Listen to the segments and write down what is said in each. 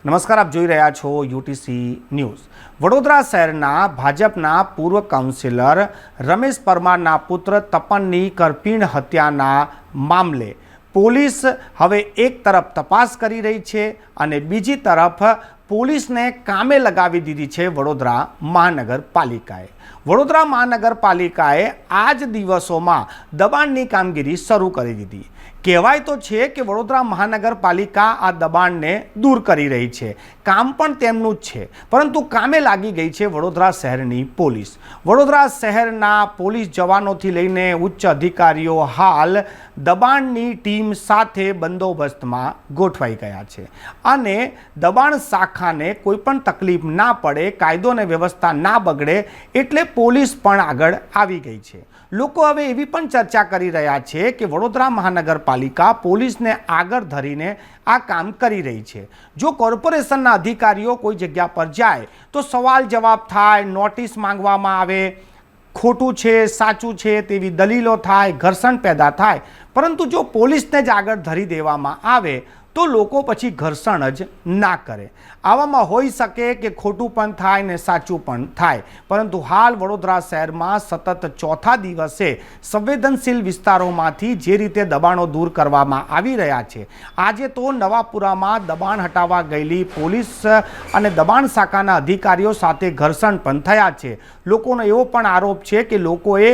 નમસ્કાર, આપ જોઈ રહ્યા છો યુટીસી ન્યૂઝ। વડોદરા શહેરના ભાજપના પૂર્વ કાઉન્સિલર રમેશ પરમારના પુત્ર તપનની કરપીણ હત્યાના મામલે પોલીસ હવે એક તરફ તપાસ કરી રહી છે અને બીજી તરફ પોલીસને કામે લગાવી દીધી છે વડોદરા મહાનગરપાલિકાએ। વડોદરા મહાનગરપાલિકાએ આ જ દિવસોમાં દબાણની કામગીરી શરૂ કરી દીધી। કહેવાય તો છે કે વડોદરા મહાનગરપાલિકા આ દબાણને દૂર કરી રહી છે, કામ પણ તેમનું જ છે, પરંતુ કામે લાગી ગઈ છે વડોદરા શહેરની પોલીસ। વડોદરા શહેરના પોલીસ જવાનોથી લઈને ઉચ્ચ અધિકારીઓ હાલ દબાણની ટીમ સાથે બંદોબસ્તમાં ગોઠવાઈ ગયા છે અને દબાણ શાખાને કોઈ પણ તકલીફ ના પડે, કાયદો અને વ્યવસ્થા ના બગડે એટલે પોલીસ પણ આગળ આવી ગઈ છે। લોકો હવે એવી પણ ચર્ચા કરી રહ્યા છે કે વડોદરા મહાનગરપાલિકા પોલીસને આગળ ધરીને આ કામ કરી રહી છે। જો કોર્પોરેશનના અધિકારીઓ કોઈ જગ્યા પર જાય તો સવાલ જવાબ થાય, નોટિસ માંગવામાં આવે, ખોટું છે સાચું છે તેવી દલીલો થાય, ઘર્ષણ પેદા થાય, પરંતુ જો પોલીસને જ આગળ ધરી દેવામાં આવે તો લોકો પછી ઘર્ષણ જ ના કરે। આવામાં હોઈ શકે કે ખોટું પણ થાય ને સાચું પણ થાય, પરંતુ હાલ વડોદરા શહેરમાં સતત ચોથા દિવસે સંવેદનશીલ વિસ્તારોમાંથી જે રીતે દબાણો દૂર કરવામાં આવી રહ્યા છે, આજે તો નવાપુરામાં દબાણ હટાવવા ગયેલી પોલીસ અને દબાણ શાખાના અધિકારીઓ સાથે ઘર્ષણ પણ થયા છે। લોકોનો એવો પણ આરોપ છે કે લોકોએ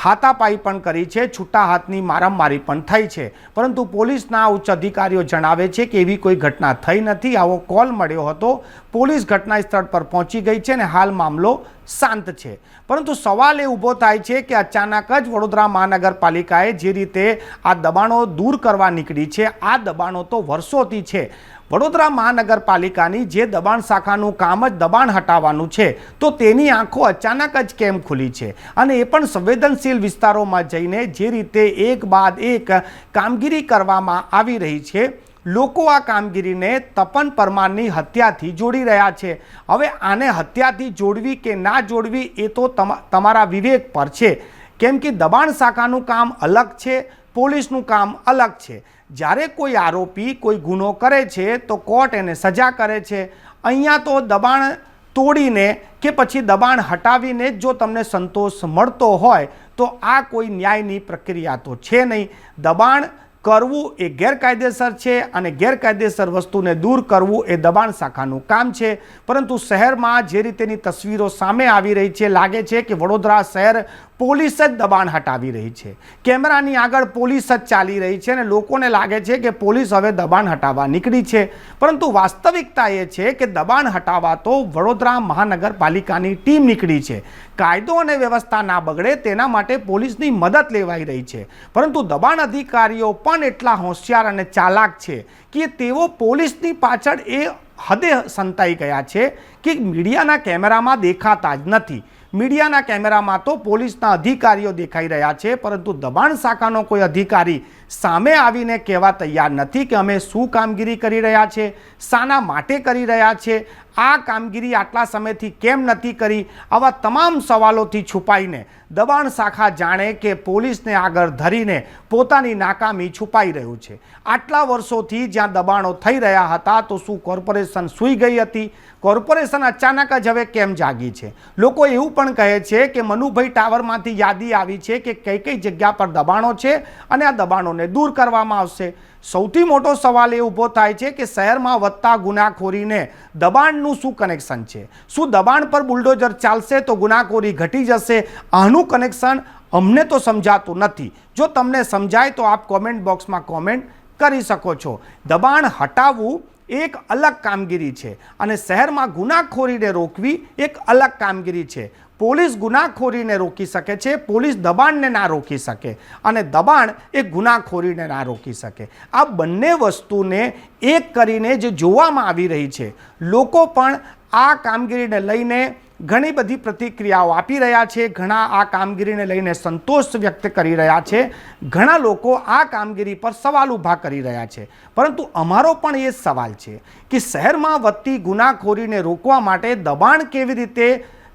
હાથાપાઈ પણ કરી છે, છૂટા હાથની મારામારી પણ થઈ છે, પરંતુ પોલીસના ઉચ્ચ અધિકારીઓ જણાવે છે કે એવી કોઈ ઘટના થઈ નથી। આવો કોલ મળ્યો હતો, પોલીસ ઘટના સ્થળ પર પહોંચી ગઈ છે અને હાલ મામલો શાંત છે। પરંતુ સવાલ એ ઊભો થાય છે કે અચાનક જ વડોદરા મહાનગરપાલિકાએ જે રીતે આ દબાણો દૂર કરવા નીકળી છે, આ દબાણો તો વર્ષોથી છે। વડોદરા મહાનગરપાલિકાની જે દબાણ શાખાનું કામ જ દબાણ હટાવવાનું છે, તો તેની આંખો અચાનક જ કેમ ખુલી છે અને એ પણ સંવેદનશીલ વિસ્તારોમાં જઈને જે રીતે એક બાદ એક કામગીરી કરવામાં આવી રહી છે। લોકો આ કામગીરીને તપન પરમારની હત્યાથી જોડી રહ્યા છે। હવે આને હત્યાથી જોડવી કે ના જોડવી એ તો તમારા વિવેક પર છે, કેમ કે દબાણ શાખાનું કામ અલગ છે, પોલીસનું કામ અલગ છે। જ્યારે કોઈ આરોપી કોઈ ગુનો કરે છે તો કોર્ટ એને સજા કરે છે। અહીંયા તો દબાણ તોડીને કે પછી દબાણ હટાવીને જ જો તમને સંતોષ મળતો હોય તો આ કોઈ ન્યાયની પ્રક્રિયા તો છે નહીં। દબાણ કરવું એ ગેરકાયદેસર છે અને ગેરકાયદેસર વસ્તુને દૂર કરવું એ દબાણ શાખાનું કામ છે, પરંતુ શહેરમાં જે રીતેની તસવીરો સામે આવી રહી છે, લાગે છે કે વડોદરા શહેર પોલીસ જ દબાણ હટાવી રહી છે। કેમેરાની આગળ પોલીસ જ ચાલી રહી છે અને લોકોને લાગે છે કે પોલીસ હવે દબાણ હટાવવા નીકળી છે, પરંતુ વાસ્તવિકતા એ છે કે દબાણ હટાવવા તો વડોદરા મહાનગરપાલિકાની ટીમ નીકળી છે। કાયદો અને વ્યવસ્થા ના બગડે તેના માટે પોલીસની મદદ લેવાઈ રહી છે, પરંતુ દબાણ અધિકારીઓ પણ એટલા હોશિયાર અને ચાલાક છે કે તેઓ પોલીસની પાછળ એ હદે સંતાઈ ગયા છે કે મીડિયાના કેમેરામાં દેખાતા જ નથી। મીડિયાના કેમેરામાં તો પોલીસના અધિકારીઓ દેખાઈ રહ્યા છે, પરંતુ દબાણ શાખાનો કોઈ અધિકારી સામે આવીને કહેવા તૈયાર નથી કે અમે શું કામગીરી કરી રહ્યા છે, શાના માટે કરી રહ્યા છે, આ કામગીરી આટલા સમયથી કેમ નથી કરી। આવા તમામ સવાલોથી છુપાઈને દબાણ શાખા જાણે કે પોલીસને આગળ ધરીને પોતાની નાકામી છુપાઈ રહ્યું છે। આટલા વર્ષોથી જ્યાં દબાણો થઈ રહ્યા હતા તો શું કોર્પોરેશન સૂઈ ગઈ હતી? કોર્પોરેશન અચાનક જ હવે કેમ જાગી છે? લોકો એવું પણ કહે છે કે મનુભાઈ ટાવરમાંથી યાદી આવી છે કે કઈ કઈ જગ્યા પર દબાણો છે અને આ દબાણોને દૂર કરવામાં આવશે। સૌથી મોટો સવાલ એ ઊભો થાય છે કે શહેરમાં વધતા ગુનાખોરીને દબાણનું શું કનેક્શન છે? શું દબાણ પર બુલડોઝર ચાલશે તો ગુનાખોરી ઘટી જશે? આનું કનેક્શન અમને તો સમજાતું નથી। જો તમને સમજાય તો આપ કોમેન્ટ બોક્સમાં કોમેન્ટ કરી શકો છો। દબાણ હટાવવું એક અલગ કામગીરી છે અને શહેરમાં ગુનાખોરીને રોકવી એક અલગ કામગીરી છે। પોલીસ ગુનાખોરીને રોકી શકે છે, પોલીસ દબાણને ના રોકી શકે અને દબાણ એ ગુનાખોરીને ના રોકી શકે। આ બંને વસ્તુને એક કરીને જે જોવામાં આવી રહી છે, લોકો પણ આ કામગીરીને લઈને ઘણી બધી પ્રતિક્રિયાઓ આપી રહ્યા છે, ઘણા આ કામગીરીને લઈને સંતોષ વ્યક્ત કરી રહ્યા છે, ઘણા લોકો આ કામગીરી પર સવાલ ઊભા કરી રહ્યા છે, પરંતુ અમારો પણ એ સવાલ છે કે શહેરમાં વધતી ગુનાખોરીને રોકવા માટે દબાણ કેવી રીતે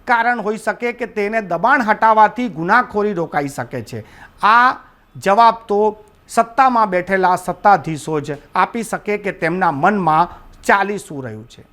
કારણ હોઈ શકે કે તેને દબાણ હટાવવાથી ગુનાખોરી રોકાઈ શકે છે? આ જવાબ તો સત્તામાં બેઠેલા સત્તાધીશો જ આપી શકે કે તેમના મનમાં ચાલી શું રહ્યું છે।